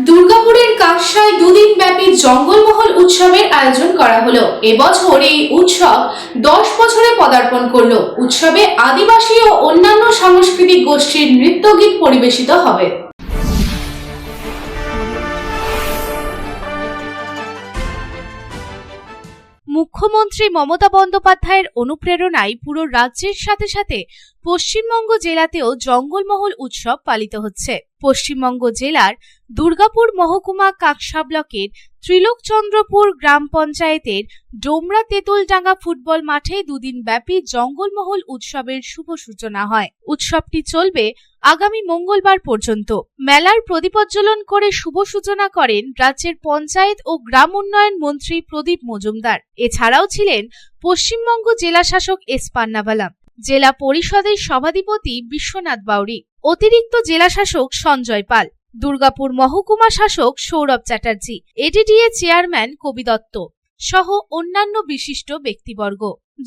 দুর্গাপুরের কাকসায় দুদিন ব্যাপী জঙ্গলমহল উৎসবের আয়োজন করা হলো। এবছর এই উৎসব 10 বছরে পদার্পণ করলো। উৎসবে আদিবাসী ও অন্যান্য সাংস্কৃতিক গোষ্ঠীর নৃত্যগীত পরিবেশিত হবে। মুখ্যমন্ত্রী মমতা বন্দ্যোপাধ্যায়ের অনুপ্রেরণায় পুরো রাজ্যের সাথে সাথে পশ্চিমবঙ্গ জেলাতেও জঙ্গলমহল উৎসব পালিত হচ্ছে। পশ্চিমবঙ্গ জেলার দুর্গাপুর মহকুমা কাকসা ব্লকের ত্রিলোকচন্দ্রপুর গ্রাম পঞ্চায়েতের ডোমরা তেঁতুলডাঙ্গা ফুটবল মাঠে দুদিন ব্যাপী জঙ্গলমহল উৎসবের শুভ সূচনা হয়। উৎসবটি চলবে আগামী মঙ্গলবার পর্যন্ত। মেলার প্রদীপোজ্জ্বলন করে শুভ সূচনা করেন রাজ্যের পঞ্চায়েত ও গ্রাম উন্নয়ন মন্ত্রী প্রদীপ মজুমদার। এছাড়াও ছিলেন পশ্চিমবঙ্গ জেলা শাসক এস পান্নাবালা, জেলা পরিষদের সভাধিপতি বিশ্বনাথ বাউরি, অতিরিক্ত জেলা শাসক সঞ্জয় পাল, দুর্গাপুর মহকুমা শাসক সৌরভ চ্যাটার্জি, এডিডিএ চেয়ারম্যান কবি দত্ত সহ অন্যান্য বিশিষ্ট ব্যক্তিবর্গ।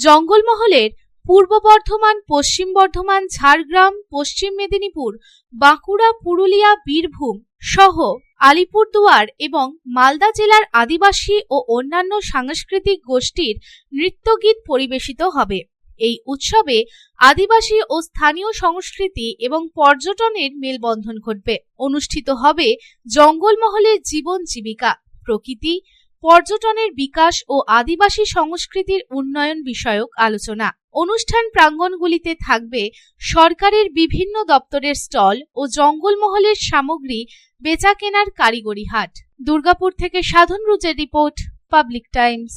জঙ্গলমহলের পূর্ব বর্ধমান, পশ্চিম বর্ধমান, ঝাড়গ্রাম, পশ্চিম মেদিনীপুর, বাঁকুড়া, পুরুলিয়া, বীরভূম সহ আলিপুরদুয়ার এবং মালদা জেলার আদিবাসী ও অন্যান্য সাংস্কৃতিক গোষ্ঠীর নৃত্যগীত পরিবেশিত হবে। এই উৎসবে আদিবাসী ও স্থানীয় সংস্কৃতি এবং পর্যটনের মেলবন্ধন ঘটবে। অনুষ্ঠিত হবে জঙ্গলমহলের জীবন জীবিকা, প্রকৃতি, পর্যটনের বিকাশ ও আদিবাসী সংস্কৃতির উন্নয়ন বিষয়ক আলোচনা। অনুষ্ঠান প্রাঙ্গণগুলিতে থাকবে সরকারের বিভিন্ন দপ্তরের স্টল ও জঙ্গলমহলের সামগ্রী বেচাকেনার কারিগরি হাট। দুর্গাপুর থেকে সাধন রুজের report, public times.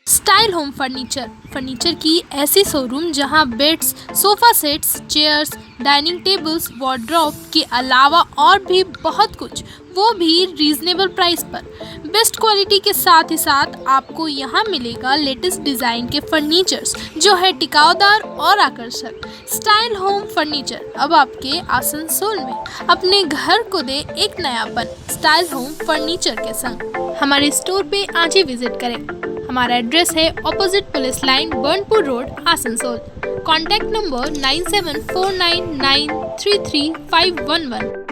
Style home furniture की ऐसी शोरूम जहां beds, sofa sets, chairs, dining tables, wardrobe के अलावा और भी बहुत कुछ, वो भी रीजनेबल प्राइस पर। बेस्ट क्वालिटी के साथ ही साथ आपको यहाँ मिलेगा लेटेस्ट डिज़ाइन के फर्नीचर्स जो है टिकाऊदार और आकर्षक। स्टाइल होम फर्नीचर अब आपके आसनसोल में। अपने घर को दे एक नयापन स्टाइल होम फर्नीचर के संग। हमारे स्टोर पे आज ही विजिट करें। हमारा एड्रेस है opposite police line, Burnpur road, Asansol. Contact number 9749933511।